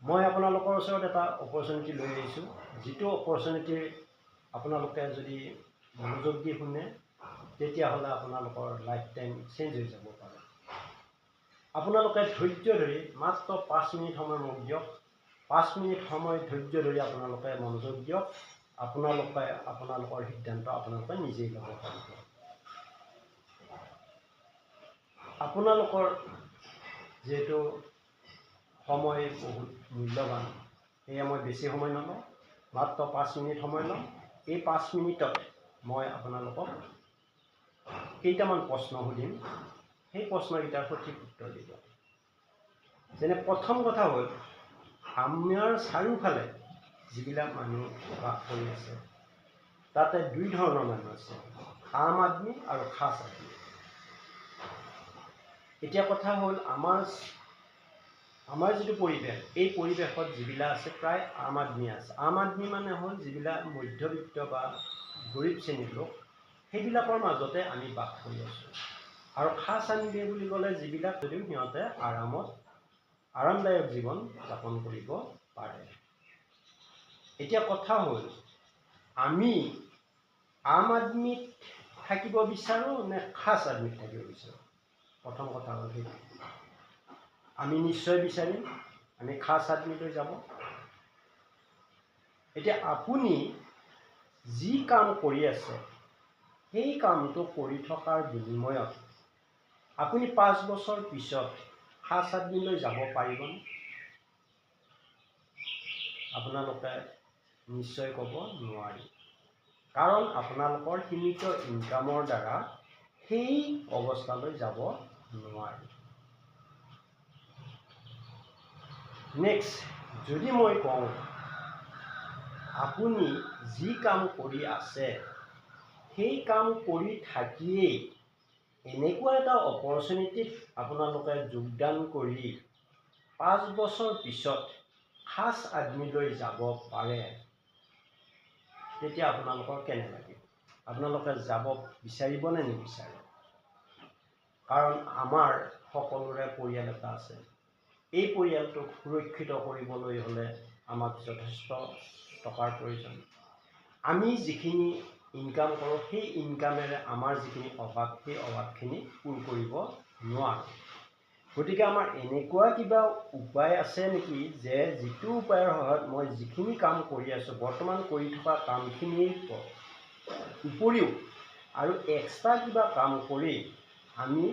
মই আপোনালোকৰ ওচৰত এটা অপৰচুনিটি লৈ আহিছোঁ, যিটো অপৰচুনিটি আপোনালোকে যদি মনোযোগ দি শুনে তেতিয়াহ'লে আপোনালোকৰ লাইফ টাইম চেঞ্জ হৈ যাব পাৰে। আপোনালোকে ধৈৰ্য ধৰি মাত্ৰ 5 মিনিট সময় মোক দিয়ক। 5 মিনিট সময় ধৈৰ্য ধৰি আপোনালোকে মনোযোগ দিয়ক। আপোনালোকে আপোনালোকৰ সিদ্ধান্ত আপোনালোকে নিজেই ল'ব পাৰিব। আপোনালোকৰ যিহেতু সময় বহুত মূল্যৱান, সেয়ে মই বেছি সময় নলওঁ, মাত্ৰ 5 মিনিট সময় ল'ম। এই 5 মিনিটত মই আপোনালোকক কেইটামান প্ৰশ্ন সুধিম, সেই প্ৰশ্নকেইটাৰ সঠিক উত্তৰ দিব। যেনে প্ৰথম কথা হ'ল, আমাৰ চাৰিওফালে যিবিলাক মানুহ বাস কৰি আছে তাতে দুই ধৰণৰ মানুহ আছে, আম আদমি আৰু খাছ আদমি। এতিয়া কথা হ'ল, আমাৰ যিটো পৰিৱেশ, এই পৰিৱেশত যিবিলাক আছে প্ৰায় আম আদমি আছে। আম আদমি মানে হ'ল যিবিলাক মধ্যবিত্ত বা গৰীব শ্ৰেণীৰ লোক, সেইবিলাকৰ মাজতে আমি বাস কৰি আছোঁ। আৰু খাছ আদমি বুলি ক'লে যিবিলাক যদিও সিহঁতে আৰামদায়ক জীৱন যাপন কৰিব পাৰে। এতিয়া কথা হ'ল, আমি আম আদমিত থাকিব বিচাৰোঁ নে খাছ আদমিত থাকিব বিচাৰোঁ? প্ৰথম কথা হ'ল সেইটো। আমি নিশ্চয় বিচাৰিম আমি খাছ আদমিলৈ যাব। এতিয়া আপুনি যি কাম কৰি আছে সেই কামটো কৰি থকাৰ বিনিময়ত আপুনি 5 বছৰ পিছত খাছ আদমিলৈ যাব পাৰিবনে? আপোনালোকে নিশ্চয় ক'ব নোৱাৰি, কাৰণ আপোনালোকৰ সীমিত ইনকামৰ দ্বাৰা সেই অৱস্থালৈ যাব নোৱাৰি। নেক্সট, যদি মই কওঁ আপুনি যি কাম কৰি আছে সেই কাম কৰি থাকিয়েই এনেকুৱা এটা অপৰচুনিটিত আপোনালোকে যোগদান কৰি 5 বছৰ পিছত খাছ আদমিলৈ যাব পাৰে, তেতিয়া আপোনালোকৰ কেনে লাগিব? আপোনালোকে যাব বিচাৰিব নে নিবিচাৰে? কাৰণ আমাৰ সকলোৰে পৰিয়াল এটা আছে। এই পৰিয়ালটোক সুৰক্ষিত কৰিবলৈ হ'লে আমাক যথেষ্ট টকাৰ প্ৰয়োজন। আমি যিখিনি ইনকাম কৰোঁ সেই ইনকামেৰে আমাৰ যিখিনি অভাৱ, সেই অভাৱখিনি পূৰ কৰিব নোৱাৰোঁ। গতিকে আমাৰ এনেকুৱা কিবা উপায় আছে নেকি যে যিটো উপায়ৰ সহায়ত মই যিখিনি কাম কৰি আছোঁ, বৰ্তমান কৰি থকা কামখিনিৰ উপৰিও আৰু এক্সট্ৰা কিবা কাম কৰি আমি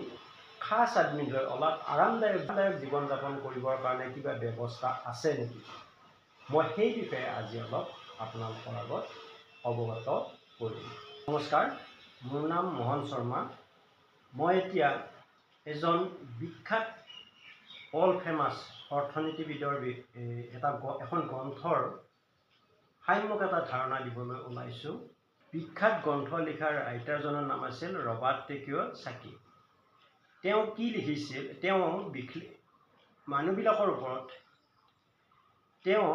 খাছ আদমিলৈ অলপ আৰামদায়ক জীৱন যাপন কৰিবৰ কাৰণে কিবা ব্যৱস্থা আছে নেকি? মই সেই বিষয়ে আজি অলপ আপোনালোকৰ আগত অৱগত কৰিম। নমস্কাৰ, মোৰ নাম মোহন শৰ্মা। মই এতিয়া এজন বিখ্যাত অল ফেমাছ অৰ্থনীতিবিদৰ এখন গ্ৰন্থৰ সাম্যক এটা ধাৰণা দিবলৈ ওলাইছোঁ। বিখ্যাত গ্ৰন্থ লিখাৰ ৰাইটাৰজনৰ নাম আছিল ৰবাৰ্ট কিয়চাকি। তেওঁ কি লিখিছিল? তেওঁ মানুহবিলাকৰ ওপৰত তেওঁ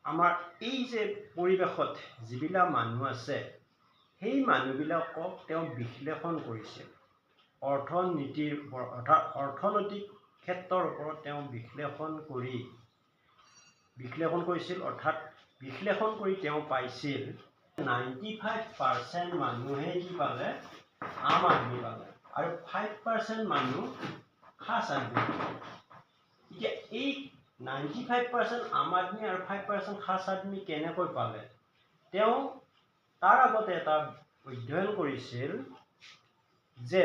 আমাৰ এই যে পৰিৱেশত যিবিলাক মানুহ আছে সেই মানুহবিলাকক তেওঁ বিশ্লেষণ কৰিছিল। অৰ্থনৈতিক ক্ষেত্ৰৰ ওপৰত তেওঁ বিশ্লেষণ কৰিছিল, অৰ্থাৎ বিশ্লেষণ কৰি তেওঁ পাইছিল 95% মানুহে কি পালে? আম আদমি পালে, আৰু 5% মানুহ খাছ আদমি পালে। এতিয়া এই 95% আম আদমি আৰু 5% খাছ আদমি কেনেকৈ পালে? তেওঁ তাৰ আগতে এটা অধ্যয়ন কৰিছিল যে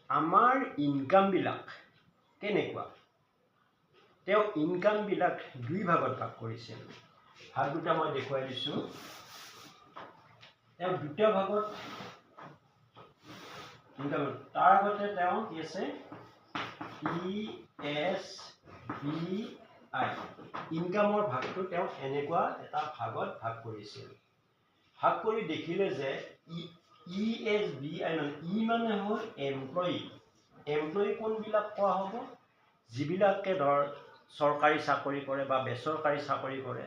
আমাৰ ইনকামবিলাক কেনেকুৱা। তেওঁ ইনকামবিলাক দুই ভাগত ভাগ কৰিছিল। ভাগ দুটা মই দেখুৱাই দিছোঁ। তেওঁ দ্বিতীয় ভাগত ইনকাম, তাৰ আগতে তেওঁ কি আছে? ESBI ইনকামৰ ভাগটো তেওঁ এনেকুৱা এটা ভাগত ভাগ কৰিছিল। ভাগ কৰি দেখিলে যে ESBI মানে হ'ল এমপ্লয়ী। এমপ্লয়ী কোনবিলাক কোৱা হ'ব? যিবিলাকে ধৰ চৰকাৰী চাকৰি কৰে বা বেচৰকাৰী চাকৰি কৰে,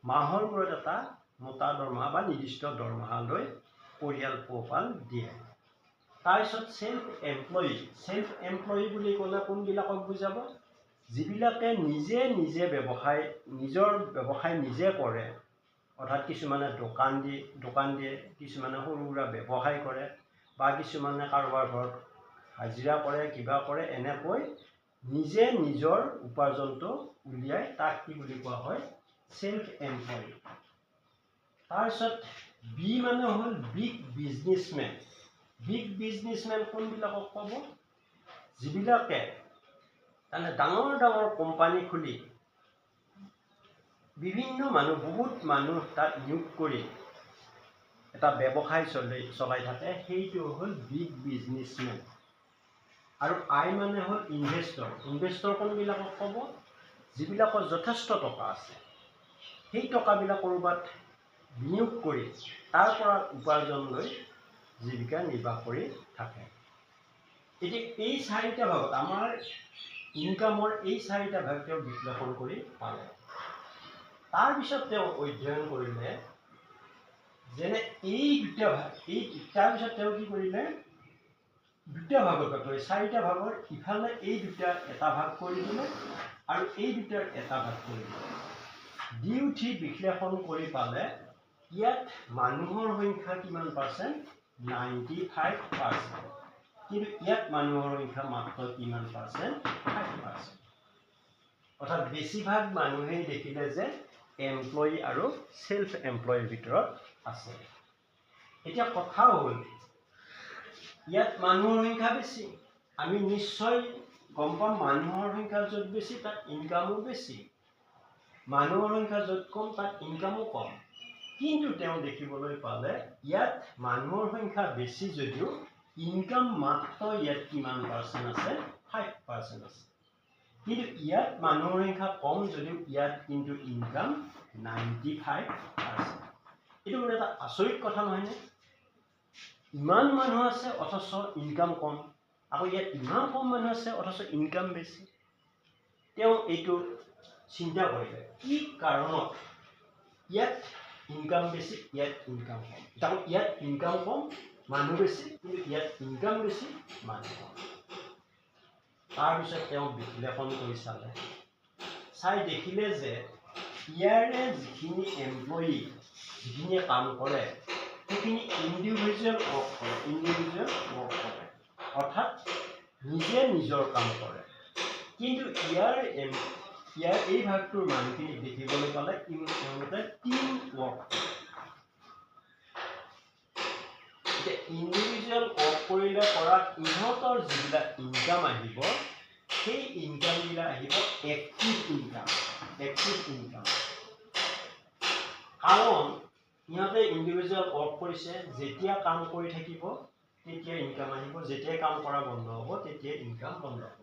মাহৰ মূৰত এটা মোটা দৰমহা বা নিৰ্দিষ্ট দৰমহালৈ পৰিয়াল পোহপাল দিয়ে। তাৰপিছত চেল্ফ এমপ্লয়ী বুলি ক'লে কোনবিলাকক বুজাব? যিবিলাকে নিজে নিজৰ ব্যৱসায় নিজে কৰে, অৰ্থাৎ কিছুমানে দোকান দিয়ে, কিছুমানে সৰু সুৰা ব্যৱসায় কৰে, বা কিছুমানে কাৰোবাৰ ঘৰত হাজিৰা কৰে, কিবা কৰে, এনেকৈ নিজে নিজৰ উপাৰ্জনটো উলিয়াই তাক কি বুলি কোৱা হয়? Self employed. তাৰপিছত বি মানে হ'ল বিগ বিজনেছমেন। বিগ বিজনেছমেন কোনবিলাকক ক'ব? যিবিলাকে তাৰমানে ডাঙৰ কোম্পানী খুলি বহুত মানুহ তাত নিয়োগ কৰি এটা ব্যৱসায় চলাই থাকে, সেইটো হ'ল বিগ বিজনেছমেন। আৰু আই মানে হ'ল ইনভেষ্টৰ। ইনভেষ্টৰ কোনবিলাকক ক'ব? যিবিলাকৰ যথেষ্ট টকা আছে, সেই টকাবিলাক ক'ৰবাত বিনিয়োগ কৰি তাৰ পৰা উপাৰ্জন লৈ জীৱিকা নিৰ্বাহ কৰি থাকে। এতিয়া এই চাৰিটা ভাগত আমাৰ ইনকামৰ এই চাৰিটা ভাগ তেওঁ বিশ্লেষণ কৰি পালে। তাৰপিছত তেওঁ অধ্যয়ন কৰিলে যেনে এই দুটা ভাগ, তাৰপিছত তেওঁ কি কৰিলে? দুটা ভাগত ভাগ কৰি, চাৰিটা ভাগৰ ইফালে এই দুটা এটা ভাগ কৰি দিলে আৰু এই দুটাৰ এটা ভাগ কৰি দিলে। দি উঠি বিশ্লেষণ কৰি পালে ইয়াত মানুহৰ সংখ্যা কিমান পাৰ্চেণ্ট? 95%। কিন্তু ইয়াত মানুহৰ সংখ্যা মাত্ৰ কিমান পাৰ্চেণ্ট? 5%। অৰ্থাৎ বেছিভাগ মানুহেই দেখিলে যে এমপ্লয়ী আৰু সেল্ফ এমপ্লয়ীৰ ভিতৰত আছে। এতিয়া কথা হ'ল ইয়াত মানুহৰ সংখ্যা বেছি, আমি নিশ্চয় গম পাম মানুহৰ সংখ্যা য'ত বেছি তাত ইনকামো বেছি, মানুহৰ সংখ্যা য'ত কম তাত ইনকামো কম। কিন্তু তেওঁ দেখিবলৈ পালে ইয়াত মানুহৰ সংখ্যা বেছি যদিও ইনকাম মাত্ৰ ইয়াত কিমান পাৰ্চেণ্ট আছে? 5% আছে। কিন্তু ইয়াত মানুহৰ সংখ্যা কম যদিও ইয়াত কিন্তু ইনকাম 95%। এইটো মানে এটা আচৰিত কথা নহয়নে? ইমান মানুহ আছে অথচ ইনকাম কম, আকৌ ইয়াত ইমান কম মানুহ আছে অথচ ইনকাম বেছি। তেওঁ এইটো চিন্তা কৰিলে কি কাৰণত ইয়াত ইনকাম বেছি, ইয়াত ইনকাম কম। কাৰণ ইয়াত ইনকাম কম, মানুহ বেছি, কিন্তু ইয়াত ইনকাম বেছি, মানুহ কম। তাৰপিছত তেওঁ বিশ্লেষণ কৰি চাই দেখিলে যে ইয়াৰে যিখিনি এমপ্লয়ী যিখিনিয়ে কাম কৰে সেইখিনি ইণ্ডিভিজুৱেল ৱৰ্ক কৰে, অৰ্থাৎ নিজে নিজৰ কাম কৰে। কিন্তু ইয়াৰ এই ভাগটোৰ মানুহখিনি দেখিবলৈ পালে তেওঁলোকে টিম ৱৰ্ক কৰে। এতিয়া ইণ্ডিভিজুৱেল ৱৰ্ক কৰিলে কৰা ইহঁতৰ যিবিলাক ইনকাম আহিব, সেই ইনকামবিলাক আহিব এক্টিভ ইনকাম। কাৰণ ইহঁতে ইণ্ডিভিজুৱেল ৱৰ্ক কৰিছে, যেতিয়া কাম কৰি থাকিব তেতিয়া ইনকাম আহিব, যেতিয়াই কাম কৰা বন্ধ হ'ব তেতিয়া ইনকাম বন্ধ হ'ব।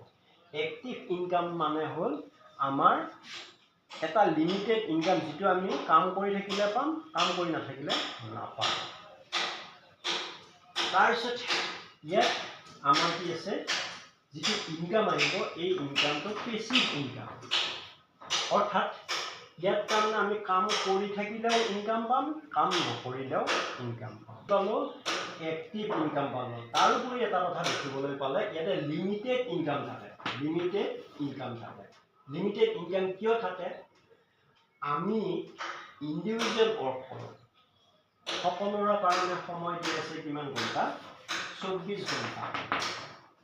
এক্টিভ ইনকাম মানে হ'ল আমাৰ এটা লিমিটেড ইনকাম, যিটো আমি কাম কৰি থাকিলে পাম, কাম কৰি নাথাকিলে নাপাম। তাৰপিছত ইয়াত আমাৰ কি আছে? যিটো ইনকাম আহিব এই ইনকামটো পেছিভ ইনকাম। অৰ্থাৎ ইয়াত তাৰমানে আমি কাম কৰি থাকিলেও ইনকাম পাম, কাম নকৰিলেও ইনকাম পাম। পালোঁ এক্টিভ ইনকাম পালোঁ। তাৰোপৰি এটা কথা দেখিবলৈ পালে ইয়াতে লিমিটেড ইনকাম থাকে। লিমিটেড ইনকাম কিয় থাকে? আমি ইণ্ডিভিজুৱেল ৱৰ্ক কৰোঁ, সকলোৰে কাৰণে সময় দি আছে কিমান ঘণ্টা? 24 ঘণ্টা।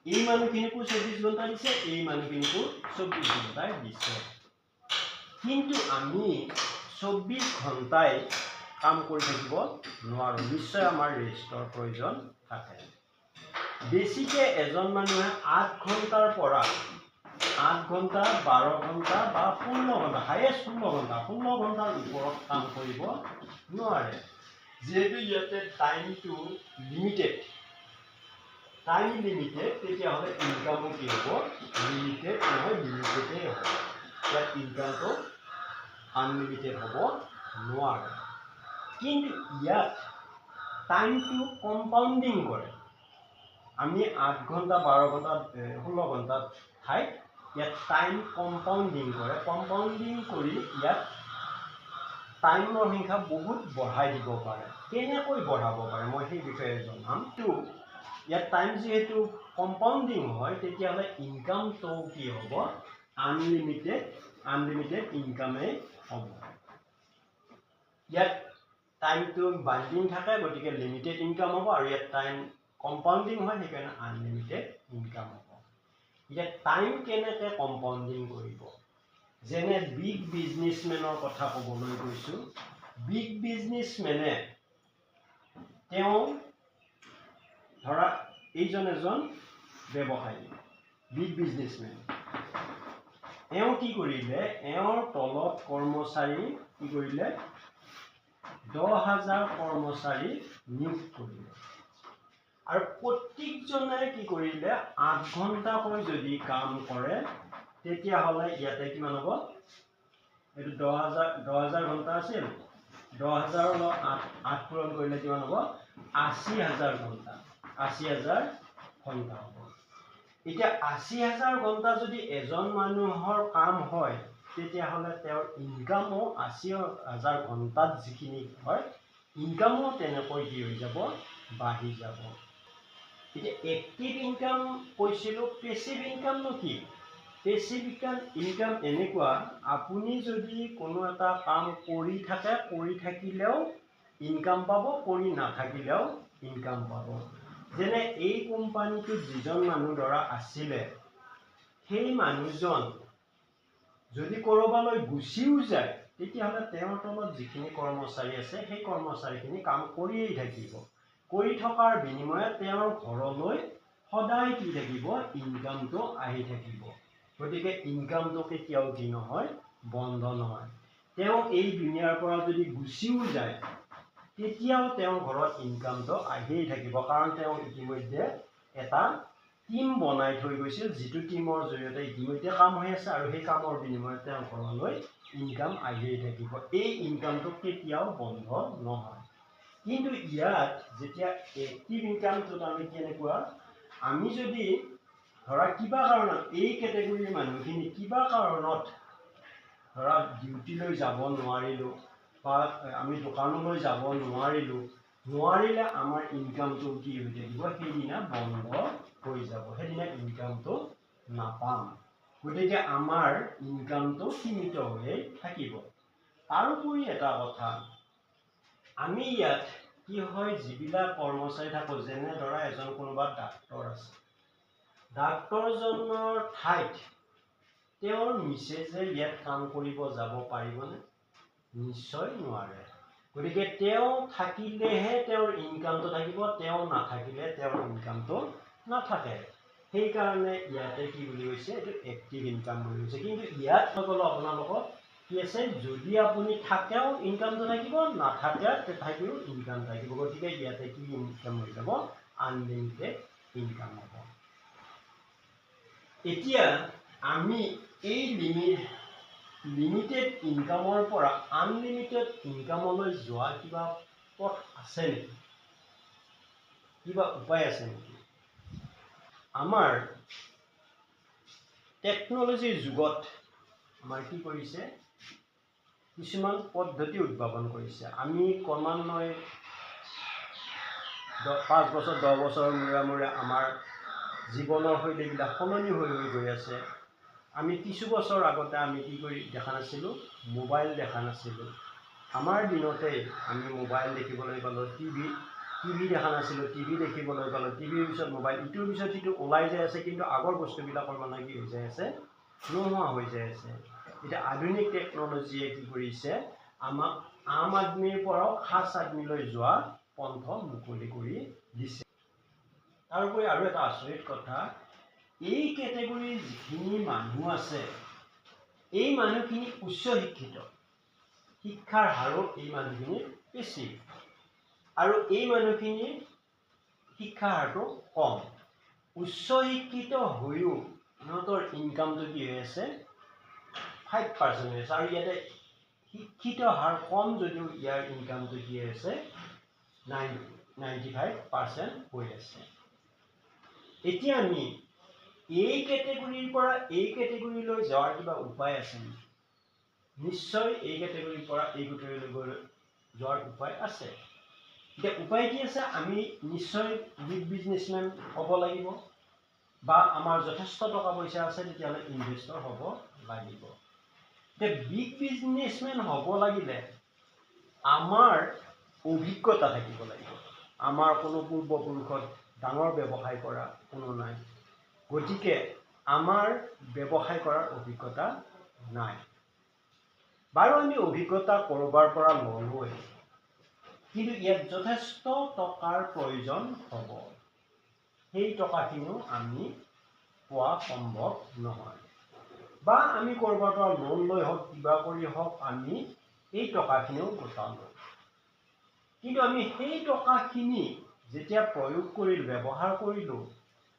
এই মানুহখিনিকো 24 ঘণ্টা দিছে, এই মানুহখিনিকো 24 ঘণ্টাই দিছে। কিন্তু আমি 24 ঘণ্টাই কাম কৰি থাকিব নোৱাৰোঁ, নিশ্চয় আমাৰ ৰেষ্টৰ প্ৰয়োজন থাকে। বেছিকৈ এজন মানুহে 8 ঘণ্টাৰ পৰা 8 ঘণ্টা, 12 ঘণ্টা বা 16 ঘণ্টা, হায়েষ্ট 16 ঘণ্টাৰ ওপৰত কাম কৰিব নোৱাৰে। যিহেতু ইয়াতে টাইমটো লিমিটেড, তেতিয়াহ'লে ইনকামো কি হ'ব? লিমিটেড নহয়, লিমিটেডেই হ'ব। ইয়াত ইনকামটো আনলিমিটেড হ'ব নোৱাৰে। কিন্তু ইয়াত টাইমটো কম্পাউণ্ডিং কৰে। আমি 8 ঘণ্টা, 12 ঘণ্টা, 16 ঘণ্টাত ঠাইত ইয়াত টাইম কম্পাউণ্ডিং কৰে। কম্পাউণ্ডিং কৰি ইয়াত টাইমৰ সংখ্যা বহুত বঢ়াই দিব পাৰে। কেনেকৈ বঢ়াব পাৰে মই সেই বিষয়ে জনাম। ইয়াত টাইম যিহেতু কম্পাউণ্ডিং হয় তেতিয়াহ'লে ইনকামটো কি হ'ব? আনলিমিটেড ইনকামেই হ'ব। ইয়াত টাইমটো বাইণ্ডিং থাকে, গতিকে লিমিটেড ইনকাম হ'ব, আৰু ইয়াত টাইম কম্পাউণ্ডিং হয়, সেইকাৰণে আনলিমিটেড ইনকাম হ'ব। এতিয়া টাইম কেনেকৈ কম্পাউণ্ডিং কৰিব? যেনে বিগ বিজনেছমেনৰ কথা ক'বলৈ গৈছোঁ। বিগ বিজনেছমেনে তেওঁ ধৰা এইজন এজন ব্যৱসায়ী, বিগ বিজনেছমেন। এওঁ কি কৰিলে, এওঁৰ তলত কৰ্মচাৰী কি কৰিলে, 10,000 কৰ্মচাৰী নিয়োগ কৰিলে, আৰু প্ৰত্যেকজনে কি কৰিলে 8 ঘণ্টাকৈ যদি কাম কৰে, তেতিয়াহ'লে ইয়াতে কিমান হ'ব, এইটো 10,000 ঘণ্টা আছিল, 10,000 8 পূৰণ কৰিলে কিমান হ'ব, 80,000 ঘণ্টা, 80,000 ঘণ্টা হ'ব। এতিয়া 80,000 ঘণ্টা যদি এজন মানুহৰ কাম হয়, তেতিয়াহ'লে তেওঁৰ ইনকামো 80,000 ঘণ্টাত যিখিনি হয়, ইনকামো তেনেকৈ কি হৈ যাব, বাঢ়ি যাব। এতিয়া এক্টিভ ইনকাম কৈছিলোঁ, পেচিভ ইনকামনো কি? পেচিভ ইনকাম এনেকুৱা, আপুনি যদি কোনো এটা কাম কৰি থাকে, কৰি থাকিলেও ইনকাম পাব, কৰি নাথাকিলেও ইনকাম পাব। যেনে এই কোম্পানীটোত যিজন মানুহ ধৰা আছিলে, সেই মানুহজন যদি ক'ৰবালৈ গুচিও যায়, তেতিয়াহ'লে তেওঁৰ তলত যিখিনি কৰ্মচাৰী আছে, সেই কৰ্মচাৰীখিনি কাম কৰিয়েই থাকিব। কৰি থকাৰ বিনিময়ত তেওঁৰ ঘৰলৈ সদায় কি থাকিব, ইনকামটো আহি থাকিব। গতিকে ইনকামটো কেতিয়াও কি নহয়, বন্ধ নহয়। তেওঁ এই দুনিয়াৰ পৰা যদি গুচিও যায়, তেতিয়াও তেওঁৰ ঘৰত ইনকামটো আহিয়েই থাকিব, কাৰণ তেওঁ ইতিমধ্যে এটা টিম বনাই থৈ গৈছিল, যিটো টিমৰ জৰিয়তে ইতিমধ্যে কাম হৈ আছে, আৰু সেই কামৰ বিনিময়ত তেওঁৰ ঘৰলৈ ইনকাম আহিয়েই থাকিব। এই ইনকামটো কেতিয়াও বন্ধ নহয়। কিন্তু ইয়াত যেতিয়া এক্টিভ ইনকামটোত আমি কেনেকুৱা, আমি যদি ধৰা কিবা কাৰণত এই কেটেগৰীৰ মানুহখিনি কিবা কাৰণত ধৰা ডিউটিলৈ যাব নোৱাৰিলোঁ, বা আমি দোকানলৈ যাব নোৱাৰিলে আমাৰ ইনকামটো কি হৈ থাকিব, সেইদিনা বন্ধ হৈ যাব, সেইদিনা ইনকামটো নাপাম। গতিকে আমাৰ ইনকামটো সীমিত হৈয়ে থাকিব। তাৰোপৰি এটা কথা, আমি ইয়াত কি হয়, যিবিলাক কৰ্মচাৰী থাকোঁ, যেনে ধৰা এজন কোনোবা ডাক্তৰ আছে, ডাক্তৰজনৰ ঠাইত তেওঁৰ মিছেছে ইয়াত কাম কৰিব যাব পাৰিবনে? নিশ্চয় নোৱাৰে। গতিকে তেওঁ থাকিলেহে তেওঁৰ ইনকামটো থাকিব, তেওঁ নাথাকিলে তেওঁৰ ইনকামটো নাথাকে। সেইকাৰণে ইয়াতে কি বুলি কৈছে, এইটো এক্টিভ ইনকাম বুলি কৈছে। কিন্তু ইয়াত সকলো আপোনালোকক কি আছে, যদি আপুনি থাকেও ইনকামটো থাকিব, নাথাকে তথাপিও ইনকাম থাকিব। গতিকে ইয়াতে কি ইনকাম হৈ যাব, আনলিমিটেড ইনকাম হ'ব। এতিয়া আমি এই লিমিটেড ইনকামৰ পৰা আনলিমিটেড ইনকামলৈ যোৱা কিবা পথ আছে নেকি, কিবা উপায় আছে নেকি? আমাৰ টেকন'লজিৰ যুগত আমাৰ কি কৰিছে, কিছুমান পদ্ধতি উদ্ভাৱন কৰিছে। আমি ক্ৰমান্বয়ে 5 বছৰ 10 বছৰৰ মূৰে আমাৰ জীৱনৰ শৈলীবিলাক সলনি হৈ গৈ আছে। আমি কিছু বছৰ আগতে আমি কি কৰি দেখা নাছিলোঁ, মোবাইল দেখা নাছিলোঁ। আমাৰ দিনতেই আমি মোবাইল দেখিবলৈ পালোঁ, টিভি দেখা নাছিলোঁ, টিভি দেখিবলৈ পালোঁ, টিভিৰ পিছত মোবাইল, ইটোৰ পিছত সিটো ওলাই যাই আছে, কিন্তু আগৰ বস্তুবিলাকৰ মানে কি হৈ যাই আছে, নোহোৱা হৈ যাই আছে। এতিয়া আধুনিক টেকন'লজিয়ে কি কৰিছে, আমাক আম আদমিৰ পৰাও খাচ আদমিলৈ যোৱা পন্থ মুকলি কৰি দিছে। তাৰোপৰি আৰু এটা আচৰিত কথা, এই কেটেগৰীৰ যিখিনি মানুহ আছে, এই মানুহখিনি উচ্চ শিক্ষিত, শিক্ষাৰ হাৰো এই মানুহখিনিৰ বেছি, আৰু এই মানুহখিনিৰ শিক্ষাৰ হাৰটো কম। উচ্চ শিক্ষিত হৈও সিহঁতৰ ইনকামটো কি হৈ আছে, 5% হৈ আছে, আৰু ইয়াতে শিক্ষিত হাৰ কম যদিও ইয়াৰ ইনকামটো কি হৈ আছে, 95% হৈ আছে। এতিয়া আমি এই কেটেগৰীৰ পৰা এই কেটেগৰীলৈ যোৱাৰ কিবা উপায় আছে নেকি? নিশ্চয় এই কেটেগৰীৰ পৰা এই কেটেগৰীলৈ যোৱাৰ উপায় আছে। এতিয়া উপায় কি আছে, আমি নিশ্চয় বিগ বিজনেছমেন হ'ব লাগিব, বা আমাৰ যথেষ্ট টকা পইচা আছে, তেতিয়াহ'লে ইনভেষ্টৰ হ'ব লাগিব। বিগ বিজনেছমেন হ'ব লাগিলে আমাৰ অভিজ্ঞতা থাকিব লাগিব। আমাৰ কোনো পূৰ্বপুৰুষত ডাঙৰ ব্যৱসায় কৰা কোনো নাই, গতিকে আমাৰ ব্যৱসায় কৰাৰ অভিজ্ঞতা নাই। বাৰু আমি অভিজ্ঞতা ক'ৰবাৰ পৰা ল'লোৱে, কিন্তু ইয়াত যথেষ্ট টকাৰ প্ৰয়োজন হ'ব। সেই টকাখিনিও আমি পোৱা সম্ভৱ নহয়, বা আমি ক'ৰবাৰ পৰা লোন লৈ হওক কিবা কৰি হওক আমি এই টকাখিনিও গোটালোঁ, কিন্তু আমি সেই টকাখিনি যেতিয়া প্ৰয়োগ কৰিলোঁ, ব্যৱহাৰ কৰিলোঁ,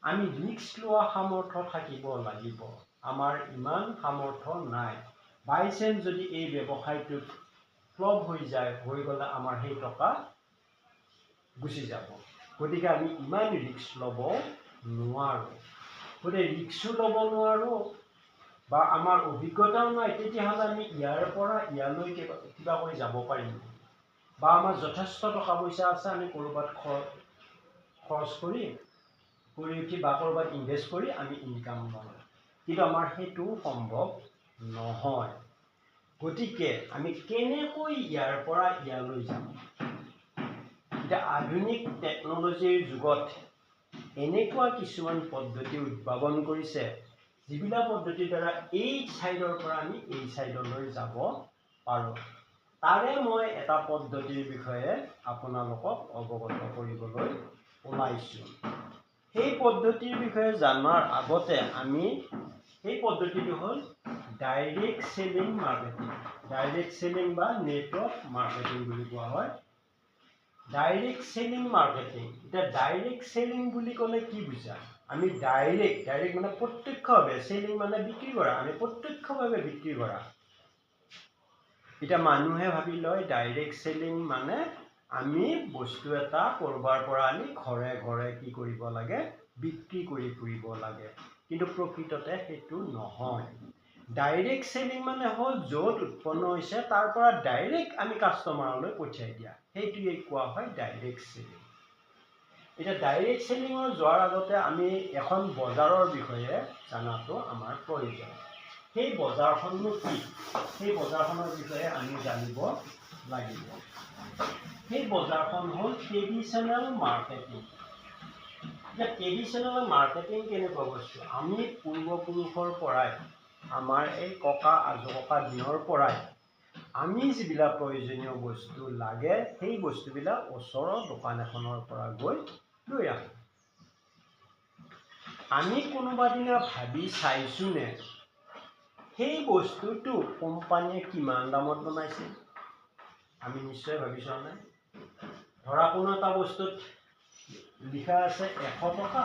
আমি ৰিস্ক লোৱা সামৰ্থ্য থাকিব লাগিব। আমাৰ ইমান সামৰ্থ্য নাই। বাই চান্স যদি এই ব্যৱসায়টোত ফ্লপ হৈ যায়, হৈ গ'লে আমাৰ সেই টকা গুচি যাব। গতিকে আমি ইমান ৰিস্ক ল'ব নোৱাৰোঁ। গতিকে ৰিস্কো ল'ব নোৱাৰোঁ বা আমাৰ অভিজ্ঞতাও নাই, তেতিয়াহ'লে আমি ইয়াৰ পৰা ইয়ালৈ কিবা কৰি যাব পাৰিম, বা আমাৰ যথেষ্ট টকা পইচা আছে, আমি ক'ৰবাত খৰচ কৰি উঠি বা ক'ৰবাত ইনভেষ্ট কৰি আমি ইনকাম ল'ম, কিন্তু আমাৰ সেইটো সম্ভৱ নহয়। গতিকে আমি কেনেকৈ ইয়াৰ পৰা ইয়ালৈ যাম? এতিয়া আধুনিক টেকন'লজিৰ যুগত এনেকুৱা কিছুমান পদ্ধতি উদ্ভাৱন কৰিছে, যিবিলাক পদ্ধতিৰ দ্বাৰা এই ছাইডৰ পৰা আমি এই ছাইডলৈ যাব পাৰোঁ। তাৰে মই এটা পদ্ধতিৰ বিষয়ে আপোনালোকক অৱগত কৰিবলৈ ওলাইছোঁ। সেই পদ্ধতিৰ বিষয়ে জনাৰ আগতে আমি সেই পদ্ধতিটো হ'ল direct selling marketing. Direct selling বা নেটৱৰ্ক মাৰ্কেটিং বুলি কোৱা হয়। Direct selling marketing. এতিয়া ডাইৰেক্ট চেলিং বুলি ক'লে কি বুজা? আমি ডাইৰেক্ট মানে প্ৰত্যক্ষভাৱে, চেলিং মানে বিক্ৰী কৰা, আমি প্ৰত্যক্ষভাৱে বিক্ৰী কৰা। এতিয়া মানুহে ভাবি লয় ডাইৰেক্ট চেলিং মানে আমি বস্তু এটা ক'ৰবাৰ পৰা আনি ঘৰে ঘৰে কি কৰিব লাগে? বিক্ৰী কৰি ফুৰিব লাগে। কিন্তু প্ৰকৃততে সেইটো নহয়। ডাইৰেক্ট চেলিং মানে হ'ল য'ত উৎপন্ন হৈছে তাৰ পৰা ডাইৰেক্ট আমি কাষ্টমাৰলৈ পঠিয়াই দিয়া, সেইটোৱে কোৱা হয় ডাইৰেক্ট চেলিং। এতিয়া ডাইৰেক্ট চেলিঙৰ যোৱাৰ আগতে আমি এখন বজাৰৰ বিষয়ে জনাটো আমাৰ প্ৰয়োজন। সেই বজাৰখননো কি? সেই বজাৰখনৰ বিষয়ে আমি জানিব লাগিব। সেই বজাৰখন হ'ল ট্ৰেডিশ্যনেল মাৰ্কেটিং। এতিয়া ট্ৰেডিশ্যনেল মাৰ্কেটিং কেনেকুৱা বস্তু? আমি পূৰ্বপুৰুষৰ পৰাই, আমাৰ এই ককা আজোককা দিনৰ পৰাই আমি যিবিলাক প্ৰয়োজনীয় বস্তু লাগে, সেই বস্তুবিলাক ওচৰৰ দোকান এখনৰ পৰা গৈ লৈ আহোঁ। আমি কোনোবা দিনা ভাবি চাইছোনে সেই বস্তুটো কোম্পানীয়ে কিমান দামত বনাইছে? আমি নিশ্চয় ভাবি চোৱা নাই। ধৰা কোনো এটা বস্তুত লিখা আছে 100 টকা,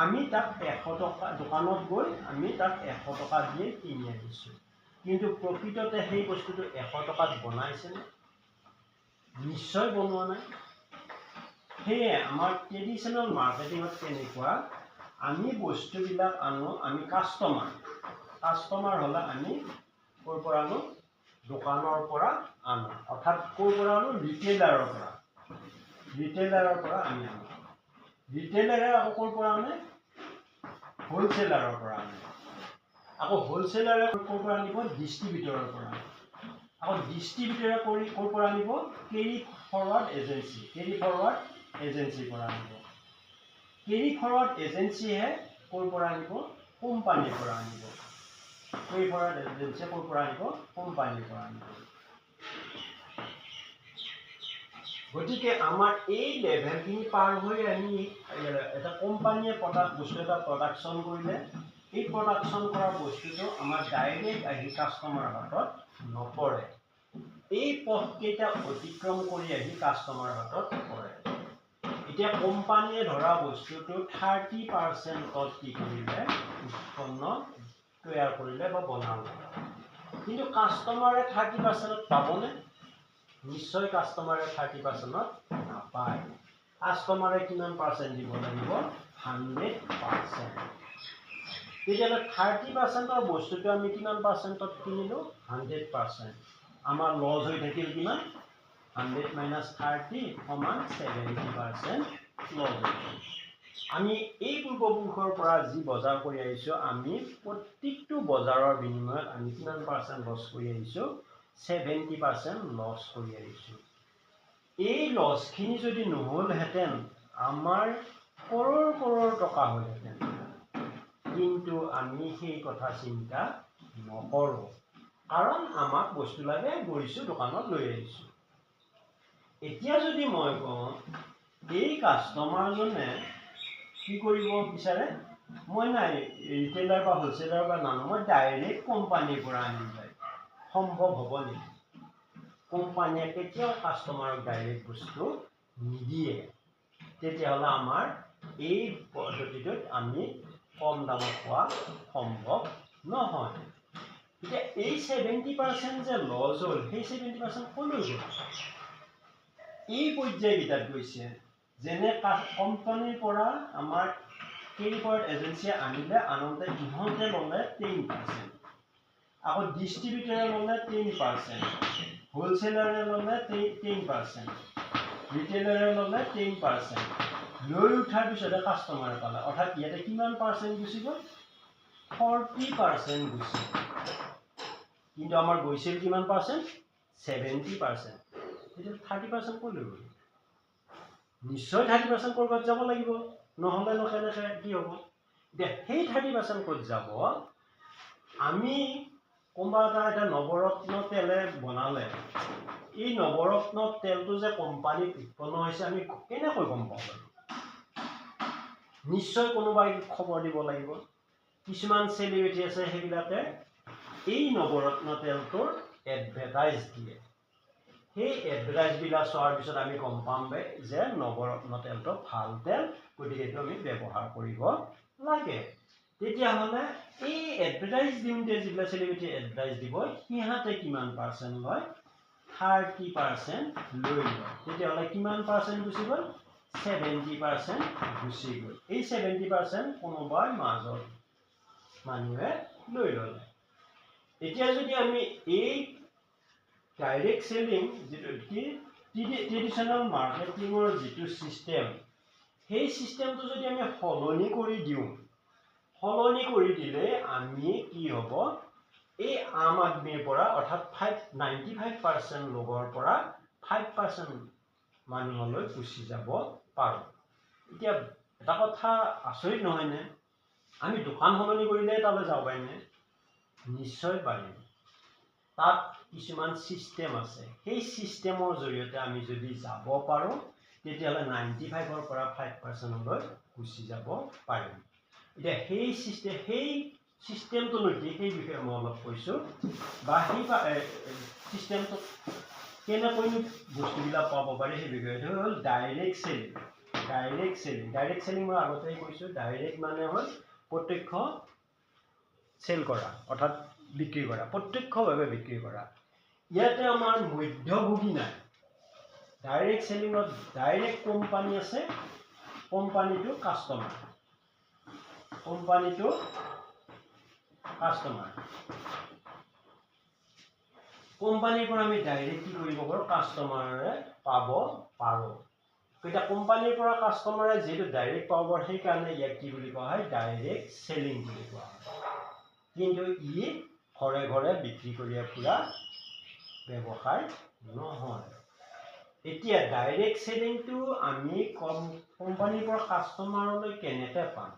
আমি তাক 100 টকা দোকানত গৈ আমি তাক 100 টকা দিয়ে কিনি আনিছোঁ, কিন্তু প্ৰকৃততে সেই বস্তুটো 100 টকাত বনাইছেনে? নিশ্চয় বনোৱা নাই। সেয়ে আমাৰ ট্ৰেডিশ্যনেল মাৰ্কেটিঙত কেনেকুৱা? আমি বস্তুবিলাক আনো, আমি কাষ্টমাৰ হ'লে আমি ক'ৰ পৰা আনো? দোকানৰ পৰা আনো, অৰ্থাৎ ক'ৰ পৰা আনো? ৰিটেইলাৰৰ পৰা। ৰিটেইলাৰৰ পৰা আমি আনো। ৰিটেইলাৰে আকৌ ক'ৰ পৰা আনে? হ'লচেলাৰৰ পৰা আনে। আকৌ হ'লচেলাৰে ক'ৰ পৰা আনিব? ডিষ্ট্ৰিবিউটৰৰ পৰা। আকৌ ডিষ্ট্ৰিবিউটৰে ক'ৰ পৰা আনিব? Carry forward agency. Carry forward এজেঞ্চিৰ পৰা আনিব। কেৰি ফৰৱাৰ্ড এজেঞ্চিহে ক'ৰ পৰা আনিব? কোম্পানীৰ পৰা আনিব। কেৰি ফৰৱাৰ্ড এজেঞ্চিয়ে ক'ৰ পৰা আনিব? কোম্পানীৰ পৰা আনিব। গতিকে আমাৰ এই লেভেলখিনি পাৰ হৈ আমি এটা কোম্পানীয়ে বস্তু এটা প্ৰডাকশ্যন কৰিলে, এই প্ৰডাকশ্যন কৰা বস্তুটো আমাৰ ডাইৰেক্ট আহি কাষ্টমাৰৰ হাতত নপৰে। এই পথকেইটা অতিক্ৰম কৰি আহি কাষ্টমাৰৰ হাতত পৰে। এতিয়া কোম্পানীয়ে ধৰা বস্তুটো 30% কি কৰিলে? উৎপন্ন তৈয়াৰ কৰিলে বা বনালে, কিন্তু কাষ্টমাৰে 30% পাবনে? নিশ্চয় কাষ্টমাৰে 30% নাপায়। কাষ্টমাৰে কিমান পাৰ্চেণ্ট দিব লাগিব? 100%। তেতিয়াহ'লে 30%ৰ বস্তুটো আমি কিমান পাৰ্চেণ্টত কিনিলোঁ? 100%। আমাৰ লছ হৈ থাকিল কিমান? 100 - 30 = 70% লছ হৈ থাকিল। আমি এই পূৰ্বপুৰুষৰ পৰা যি বজাৰ কৰি আহিছোঁ আমি প্ৰত্যেকটো বজাৰৰ বিনিময়ত আমি কিমান পাৰ্চেণ্ট লছ কৰি আহিছোঁ 70% লছ কৰি আহিছোঁ এই লছখিনি যদি নহ'লহেঁতেন আমাৰ কৰোৰ টকা হ'লহেঁতেন কিন্তু আমি সেই কথা চিন্তা নকৰোঁ কাৰণ আমাক বস্তু লাগে গৈছোঁ দোকানত লৈ আহিছোঁ এতিয়া যদি মই কওঁ এই কাষ্টমাৰজনে কি কৰিব বিচাৰে মই নাই ৰিটেইলাৰ বা হোলচেলাৰ বা নানো মই ডাইৰেক্ট কোম্পানীৰ পৰা আনিম যায় সম্ভৱ হ'ব নেকি কোম্পানীয়ে কেতিয়াও কাষ্টমাৰক ডাইৰেক্ট বস্তু নিদিয়ে তেতিয়াহ'লে আমাৰ এই পদ্ধতিটোত আমি কম দামত পোৱা সম্ভৱ নহয় এতিয়া এই 70% যে লছ হ'ল সেই 70% ক'লৈ গ'ল এই পৰ্যায়কেইটাত গৈছে যেনে কোম্পানীৰ পৰা আমাৰ কেৰি ফৰৱাৰ্ড এজেঞ্চিয়ে আনিলে আনন্তে ইহঁতে ল'লে 10% আকৌ ডিষ্ট্ৰিবিউটৰে ল'লে 10% হোলচেলাৰে ল'লে 10% ৰিটেইলাৰে ল'লে 10% লৈ উঠাৰ পিছতে কাষ্টমাৰে পালে অৰ্থাৎ ইয়াতে কিমান পাৰ্চেণ্ট গুচি গ'ল 40% গুচি গ'ল কিন্তু আমাৰ গৈছিল কিমান পাৰ্চেণ্ট 70% এতিয়া 30% ক'লৈ গ'ল নিশ্চয় 30% ক'ৰবাত যাব লাগিব নহ'লে কেনেকৈ কি হ'ব এতিয়া সেই 30% ক'ত যাব আমি কোনোবা এটা নৱৰত্ন তেলে বনালে এই নৱৰত্ন তেলটো যে কোম্পানীত উৎপন্ন হৈছে আমি কেনেকৈ গম পাব নিশ্চয় কোনোবাই খবৰ দিব লাগিব কিছুমান চেলিব্ৰিটি আছে সেইবিলাকে এই নৱৰত্ন তেলটোৰ এডভাৰটাইজ দিয়ে সেই এডভাৰটাইজবিলাক চোৱাৰ পিছত আমি গম পাম যে নৱৰত্ন তেলটো ভাল তেল গতিকে এইটো আমি ব্যৱহাৰ কৰিব লাগে তেতিয়াহ'লে এই এডভাৰটাইজ দিওঁতে যিবিলাক চেলিব্ৰিটি এডভাৰটাইজ দিব সিহঁতে কিমান পাৰ্চেণ্ট লয় 30% লৈ লয় তেতিয়াহ'লে কিমান পাৰ্চেণ্ট গুচি গ'ল 70% গুচি গ'ল এই 70% কোনোবাই মাজত মানুহে লৈ ল'লে এতিয়া যদি আমি এই ডাইৰেক্ট সেলিং যেটো কি ট্ৰেডিশনাল মাৰ্কেটিঙৰ যেটো সিস্টেম সেই সিস্টেমটো যদি আমি সলনি কৰি দিওঁ সলনি কৰি দিলে আমি কি হ'ব এই আম আদমিৰ পৰা অৰ্থাৎ 95% লোকৰ পৰা 5% মানুহলৈ গুচি যাব পাৰোঁ এতিয়া এটা কথা আচৰিত নহয়নে আমি দোকান সলনি কৰিলে তালৈ যাব পাৰিমনে নিশ্চয় পাৰিম তাত কিছুমান সিস্টেম আছে সেই সিস্টেমৰ জৰিয়তে আমি যদি যাব পাৰোঁ তেতিয়াহ'লে 95ৰ পৰা 5% লৈ গুচি যাব পাৰিম এতিয়া সেই সিস্টেমটো কি সেই বিষয়ে মই অলপ কৈছোঁ বা সেই সিস্টেমটো কেনেকৈ বস্তুবিলাক পাব পাৰি সেই বিষয়ে হ'ল ডাইৰেক্ট সেলিং মই আগতেই কৈছোঁ ডাইৰেক্ট মানে হ'ল প্ৰত্যক্ষ সেল কৰা অৰ্থাৎ বিক্ৰী কৰা প্ৰত্যক্ষভাৱে বিক্ৰী কৰা ইয়াতে আমাৰ মধ্যভোগী নাই ডাইৰেক্ট সেলিঙত ডাইৰেক্ট কোম্পানী আছে কোম্পানীটো কাষ্টমাৰ কোম্পানীটো কোম্পানীৰ পৰা আমি ডাইৰেক্ট কি কৰিব পাৰোঁ কাষ্টমাৰে পাব পাৰোঁ এতিয়া কোম্পানীৰ পৰা কাষ্টমাৰে যেটো ডাইৰেক্ট পাব সেইকাৰণে ইয়াক কি বুলি কোৱা হয় ডাইৰেক্ট সেলিং বুলি কোৱা হয় কিন্তু ই ঘৰে ঘৰে বিক্ৰী কৰি ফুৰা ব্যৱসায় নহয় এতিয়া ডাইৰেক্ট সেলিংটো আমি কোম্পানীৰ পৰা কাষ্টমাৰলৈ কেনেকৈ পাম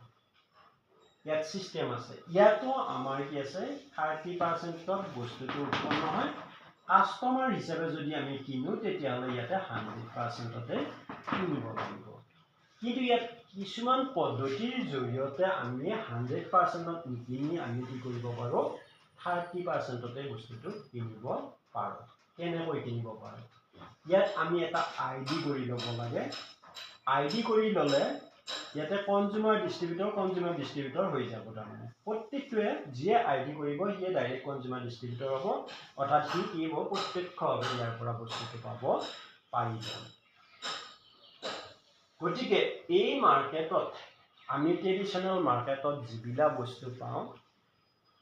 ইয়াত সিস্টেম আছে ইয়াতো আমাৰ কি আছে 30% বস্তুটো উৎপন্ন হয় কাষ্টমাৰ হিচাপে যদি আমি কিনো তেতিয়াহ'লে ইয়াতে 100%তে কিনিব লাগিব কিন্তু ইয়াত কিছুমান পদ্ধতিৰ জৰিয়তে আমি 100%ত নিকিনি আমি কি কৰিব পাৰোঁ 30%তে বস্তুটো কিনিব পাৰোঁ কেনেকৈ কিনিব পাৰোঁ ইয়াত আমি এটা আইডি কৰি ল'ব লাগে আইডি কৰি ল'লে ইয়াতে কনজিউমাৰ ডিষ্ট্ৰিবিউটৰ হৈ যাব তাৰমানে প্ৰত্যেকটোৱে যিয়ে আইডি কৰিব সিয়ে ডাইৰেক্ট কনজিউমাৰ ডিষ্ট্ৰিবিউটৰ হ'ব অৰ্থাৎ সি কি হ'ব প্ৰত্যক্ষভাৱে ইয়াৰ পৰা বস্তুটো পাব পাৰিব গতিকে এই মাৰ্কেটত আমি ট্ৰেডিশনেল মাৰ্কেটত যিবিলাক বস্তু পাওঁ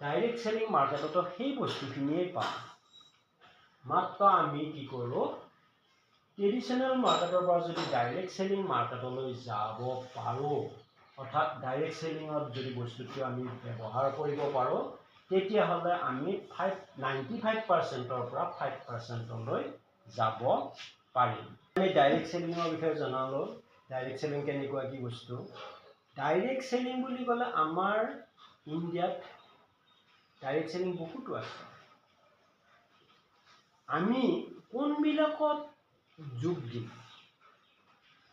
ডাইৰেক্ট সেলিং মাৰ্কেটতো সেই বস্তুখিনিয়ে পাওঁ মাত্ৰ আমি কি কৰোঁ ট্ৰেডিশনেল মাৰ্কেটৰ পৰা যদি ডাইৰেক্ট সেলিং মাৰ্কেটলৈ যাব পাৰোঁ অৰ্থাৎ ডাইৰেক্ট চেলিঙত যদি বস্তুটো আমি ব্যৱহাৰ কৰিব পাৰোঁ তেতিয়াহ'লে আমি 95%ৰ পৰা 5%লৈ যাব পাৰিম। আমি ডাইৰেক্ট চেলিঙৰ বিষয়ে জনালোঁ। ডাইৰেক্ট চেলিং কেনেকুৱা কি বস্তু। ডাইৰেক্ট চেলিং বুলি ক'লে আমাৰ ইণ্ডিয়াত ডাইৰেক্ট চেলিং বহুতো আছে। আমি কোনবিলাকত যোগ দিম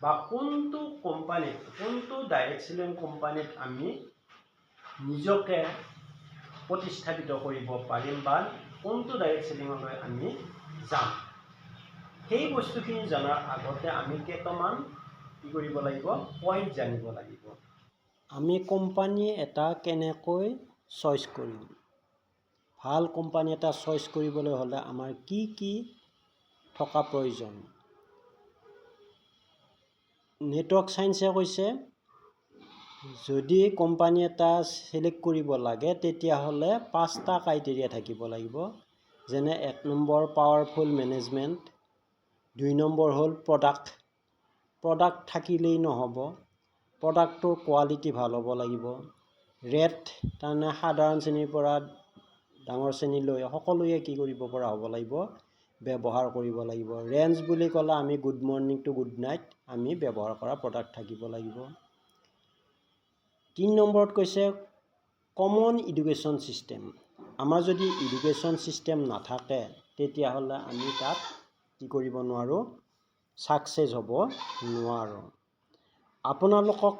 বা কোনটো কোম্পানীত, কোনটো ডাইৰেক্ট চেলিং কোম্পানীত আমি নিজকে প্ৰতিষ্ঠাপিত কৰিব পাৰিম বা কোনটো ডাইৰেক্ট চেলিঙলৈ আমি যাম, সেই বস্তুখিনি জনাৰ আগতে আমি কেইটামান কি কৰিব লাগিব, পইণ্ট জানিব লাগিব। আমি কোম্পানী এটা কেনেকৈ চইচ কৰিম। ভাল কোম্পানী এটা চইচ কৰিবলৈ হ'লে আমাৰ কি কি থকা প্ৰয়োজন। নেটৱৰ্ক চায়েন্সে কৈছে যদি কোম্পানী এটা চিলেক্ট কৰিব লাগে তেতিয়াহ'লে 5টা ক্ৰাইটেৰিয়া থাকিব লাগিব। যেনে 1 নম্বৰ পাৱাৰফুল মেনেজমেণ্ট, 2 নম্বৰ হ'ল প্ৰডাক্ট। প্ৰডাক্ট থাকিলেই নহ'ব, প্ৰডাক্টটোৰ কোৱালিটি ভাল হ'ব লাগিব। ৰেট তাৰমানে সাধাৰণ শ্ৰেণীৰ পৰা ডাঙৰ শ্ৰেণীলৈ সকলোৱে কি কৰিব পৰা হ'ব লাগিব, ব্যৱহাৰ কৰিব লাগিব। ৰেঞ্জ বুলি ক'লে আমি good morning to good night আমি ব্যৱহাৰ কৰা প্ৰডাক্ট থাকিব লাগিব। 3 নম্বৰত কৈছে কমন এডুকেশ্যন ছিষ্টেম। আমাৰ যদি এডুকেশ্যন ছিষ্টেম নাথাকে তেতিয়াহ'লে আমি তাত কি কৰিব নোৱাৰোঁ, ছাকচেছ হ'ব নোৱাৰোঁ। আপোনালোকক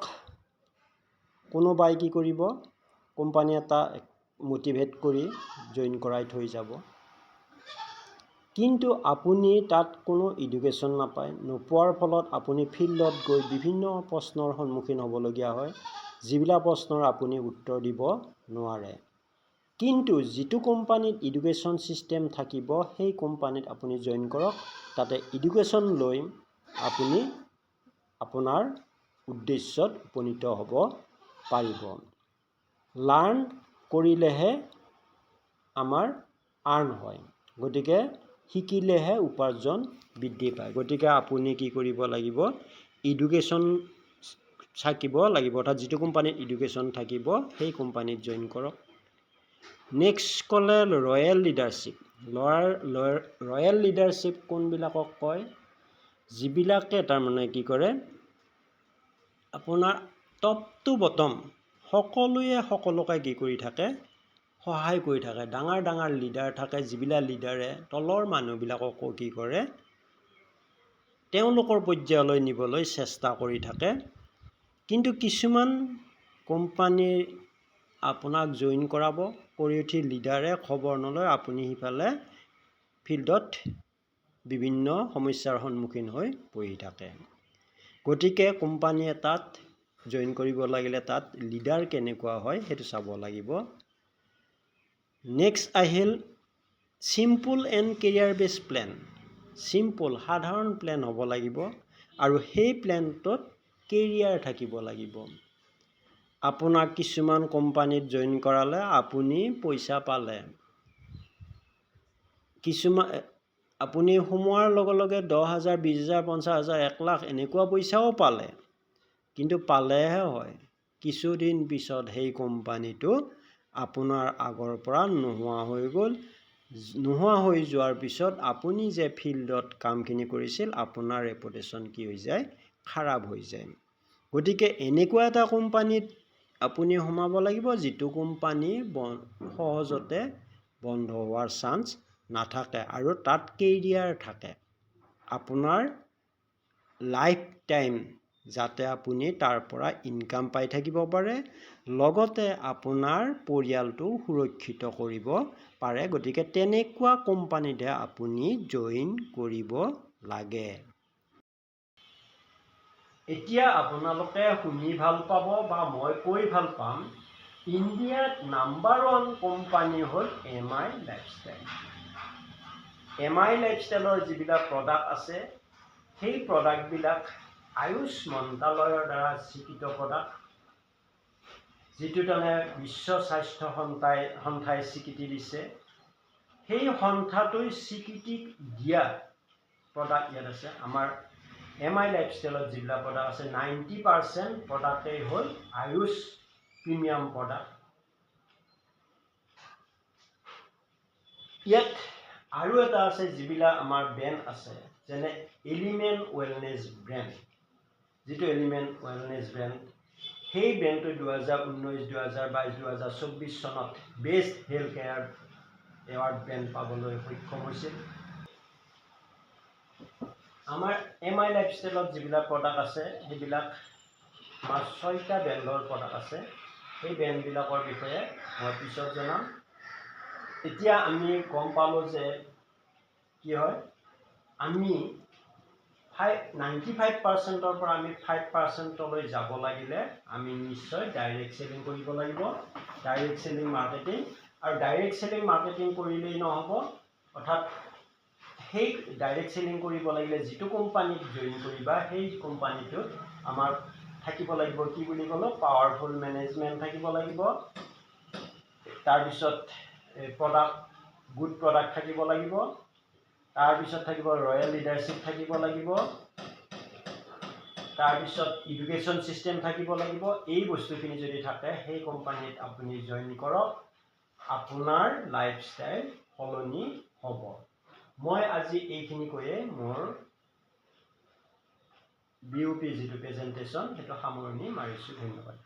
কোনোবাই কি কৰিব, কোম্পানী এটা মটিভেট কৰি জইন কৰাই থৈ যাব, কিন্তু আপুনি তাত কোনো এডুকেশ্যন নাপায়। নোপোৱাৰ ফলত আপুনি ফিল্ডত গৈ বিভিন্ন প্ৰশ্নৰ সন্মুখীন হ'বলগীয়া হয়, যিবিলাক প্ৰশ্নৰ আপুনি উত্তৰ দিব নোৱাৰে। কিন্তু যিটো কোম্পানীত এডুকেশ্যন ছিষ্টেম থাকিব সেই কোম্পানীত আপুনি জইন কৰক, তাতে এডুকেশ্যন লৈ আপুনি আপোনাৰ উদ্দেশ্যত উপনীত হ'ব পাৰিব। লাৰ্ণ কৰিলেহে আমাৰ আৰ্ণ হয়, গতিকে শিকিলেহে উপাৰ্জন বৃদ্ধি পায়। গতিকে আপুনি কি কৰিব লাগিব, এডুকেশ্যন থাকিব লাগিব, অৰ্থাৎ যিটো কোম্পানীত এডুকেশ্যন থাকিব সেই কোম্পানীত জইন কৰক। নেক্সট ক'লে ৰয়েল লিডাৰশ্বিপ। ৰয়েল লিডাৰশ্বিপ কোনবিলাকক কয়, যিবিলাকে তাৰমানে কি কৰে, আপোনাৰ টপ টু বটম সকলোৱে সকলোকে কি কৰি থাকে, সহায় কৰি থাকে। ডাঙৰ ডাঙৰ লিডাৰ থাকে, যিবিলাক লিডাৰে তলৰ মানুহবিলাককো কি কৰে, তেওঁলোকৰ পৰ্যায়লৈ নিবলৈ চেষ্টা কৰি থাকে। কিন্তু কিছুমান কোম্পানীৰ আপোনাক জইন কৰাব, কৰি উঠি লিডাৰে খবৰ নলয়, আপুনি সিফালে ফিল্ডত বিভিন্ন সমস্যাৰ সন্মুখীন হৈ বহি থাকে। গতিকে কোম্পানী এটাত জইন কৰিব লাগিলে তাত লিডাৰ কেনেকুৱা হয় সেইটো চাব লাগিব। নেক্সট আহিল চিম্পল এণ্ড কেৰিয়াৰ বেছ প্লেন। চিম্পল সাধাৰণ প্লেন হ'ব লাগিব আৰু সেই প্লেনটোত কেৰিয়াৰ থাকিব লাগিব। আপোনাক কিছুমান কোম্পানীত জইন কৰালে আপুনি পইচা পালে, কিছুমান আপুনি সোমোৱাৰ লগে লগে 10,000, 20,000, 50,000, 1 লাখ এনেকুৱা পইচাও পালে, কিন্তু পালেহে হয়, কিছুদিন পিছত সেই কোম্পানীটো আপোনাৰ আগৰ পৰা নোহোৱা হৈ গ'ল। নোহোৱা হৈ যোৱাৰ পিছত আপুনি যে ফিল্ডত কামখিনি কৰিছিল আপোনাৰ ৰেপুটেশ্যন কি হৈ যায়, খাৰাপ হৈ যায়। গতিকে এনেকুৱা এটা কোম্পানীত আপুনি সোমাব লাগিব যিটো কোম্পানী সহজতে বন্ধ হোৱাৰ চান্স নাথাকে আৰু তাত কেৰিয়াৰ থাকে। আপোনাৰ লাইফ টাইম যাতে আপুনি তাৰ পৰা ইনকাম পাই থাকিব পাৰে, লগতে আপোনাৰ পৰিয়ালটো সুৰক্ষিত কৰিব পাৰে। গতিকে তেনেকুৱা কোম্পানীতহে আপুনি জইন কৰিব লাগে। এতিয়া আপোনালোকে শুনি ভাল পাব বা মই কৈ ভাল পাম, ইণ্ডিয়াত নাম্বাৰ 1 কোম্পানী হ'ল MI লাইফষ্টাইল। MI লাইফষ্টাইলৰ যিবিলাক প্ৰডাক্ট আছে সেই প্ৰডাক্টবিলাক আয়ুষ মন্ত্ৰালয়ৰ দ্বাৰা স্বীকৃত প্ৰডাক্ট, যিটো তাৰমানে বিশ্ব স্বাস্থ্য সংস্থাই স্বীকৃতি দিছে। সেই সংস্থাটোই স্বীকৃতি দিয়া প্ৰডাক্ট ইয়াত আছে। আমাৰ MI লাইফষ্টাইলত যিবিলাক প্ৰডাক্ট আছে 90% প্ৰডাক্টেই হ'ল আয়ুষ প্ৰিমিয়াম প্ৰডাক্ট। ইয়াত আৰু এটা আছে যিবিলাক আমাৰ ব্ৰেণ্ড আছে, যেনে এলিমেণ্ট ৱেলনেছ ব্ৰেণ্ড। যিটো এলিমেণ্ট ৱেলনেছ ব্ৰেণ্ড, সেই ব্ৰেণ্ডটো 2019, 2022, 2024 চনত best health care award brand পাবলৈ সক্ষম হৈছিল। আমাৰ MI লাইফষ্টাইলত যিবিলাক প্ৰডাক্ট আছে সেইবিলাক আমাৰ 6টা ব্ৰেণ্ডৰ প্ৰডাক্ট আছে। সেই ব্ৰেণ্ডবিলাকৰ বিষয়ে মই পিছত জনাম। এতিয়া আমি গম পালোঁ যে কি হয়, আমি 95%ৰ পৰা আমি 5%লৈ যাব লাগিলে আমি নিশ্চয় ডাইৰেক্ট চেলিং কৰিব লাগিব, ডাইৰেক্ট চেলিং মাৰ্কেটিং। আৰু ডাইৰেক্ট চেলিং মাৰ্কেটিং কৰিলেই নহ'ব, অৰ্থাৎ সেই ডাইৰেক্ট চেলিং কৰিব লাগিলে যিটো কোম্পানীত জইন কৰিবা সেই কোম্পানীটোত আমাৰ থাকিব লাগিব কি বুলি ক'লোঁ, পাৱাৰফুল মেনেজমেণ্ট থাকিব লাগিব। তাৰপিছত প্ৰডাক্ট, গুড প্ৰডাক্ট থাকিব লাগিব। তাৰপিছত থাকিব ৰয়েল লিডাৰশ্বিপ থাকিব লাগিব। তাৰপিছত এডুকেশ্যন ছিষ্টেম থাকিব লাগিব। এই বস্তুখিনি যদি থাকে সেই কোম্পানীত আপুনি জইন কৰক, আপোনাৰ লাইফষ্টাইল সলনি হ'ব। মই আজি এইখিনি কৈয়ে মোৰ BOP যিটো প্ৰেজেণ্টেশ্যন সেইটো সামৰণি মাৰিছোঁ। ধন্যবাদ।